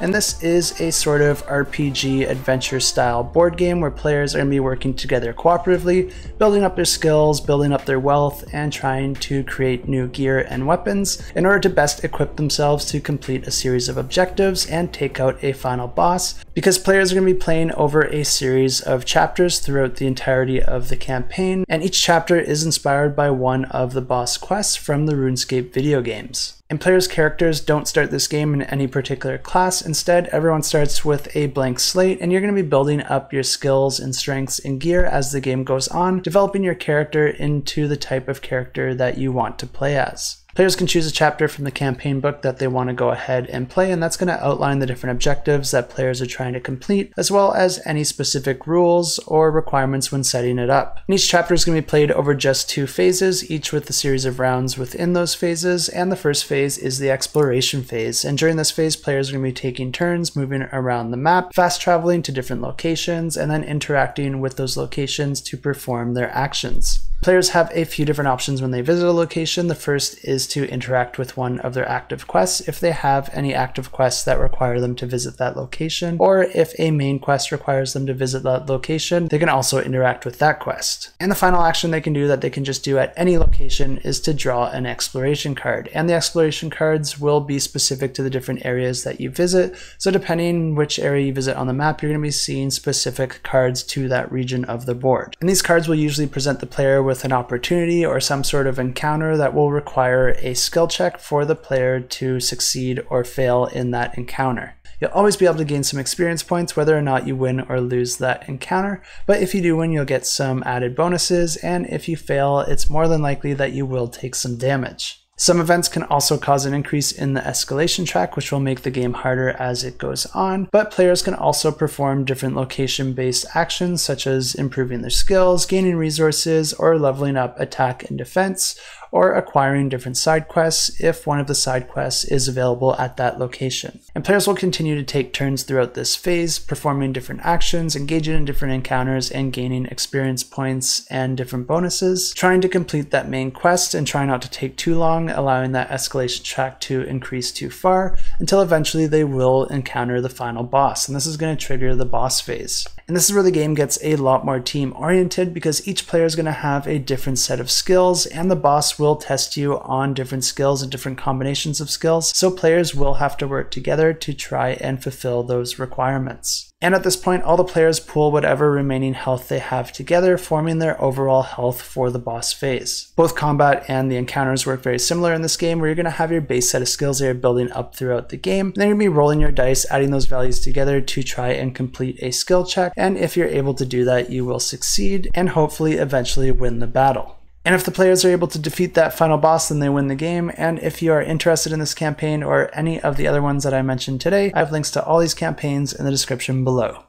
and this is a sort of RPG adventure style board game where players are going to be working together cooperatively, building up their skills, building up their wealth, and trying to create new gear and weapons in order to best equip themselves to complete a series of objectives and take out a final boss, because players are going to be playing over a series of chapters throughout the entirety of the campaign, and each chapter is inspired by one of the boss quests from the RuneScape video games. And players' characters don't start this game in any particular class. Instead, everyone starts with a blank slate, and you're going to be building up your skills and strengths and gear as the game goes on, developing your character into the type of character that you want to play as. Players can choose a chapter from the campaign book that they want to go ahead and play, and that's going to outline the different objectives that players are trying to complete, as well as any specific rules or requirements when setting it up. And each chapter is going to be played over just 2 phases, each with a series of rounds within those phases, and the first phase is the exploration phase. And during this phase, players are going to be taking turns moving around the map, fast traveling to different locations, and then interacting with those locations to perform their actions. Players have a few different options when they visit a location. The first is to interact with one of their active quests if they have any active quests that require them to visit that location, or if a main quest requires them to visit that location, they can also interact with that quest. And the final action they can do that they can just do at any location is to draw an exploration card. And the exploration cards will be specific to the different areas that you visit. So depending which area you visit on the map, you're going to be seeing specific cards to that region of the board. And these cards will usually present the player with an opportunity or some sort of encounter that will require a skill check for the player to succeed or fail in that encounter. You'll always be able to gain some experience points whether or not you win or lose that encounter, but if you do win, you'll get some added bonuses, and if you fail, it's more than likely that you will take some damage. Some events can also cause an increase in the escalation track, which will make the game harder as it goes on, but players can also perform different location-based actions such as improving their skills, gaining resources, or leveling up attack and defense, or acquiring different side quests if one of the side quests is available at that location. And players will continue to take turns throughout this phase, performing different actions, engaging in different encounters, and gaining experience points and different bonuses, trying to complete that main quest and try not to take too long, allowing that escalation track to increase too far, until eventually they will encounter the final boss, and this is going to trigger the boss phase. And this is where the game gets a lot more team oriented, because each player is going to have a different set of skills, and the boss will test you on different skills and different combinations of skills, so players will have to work together to try and fulfill those requirements. And at this point, all the players pool whatever remaining health they have together, forming their overall health for the boss phase. Both combat and the encounters work very similar in this game, where you're going to have your base set of skills that you're building up throughout the game. And then you're going to be rolling your dice, adding those values together to try and complete a skill check. And if you're able to do that, you will succeed and hopefully eventually win the battle. And if the players are able to defeat that final boss, then they win the game. And if you are interested in this campaign or any of the other ones that I mentioned today, I have links to all these campaigns in the description below.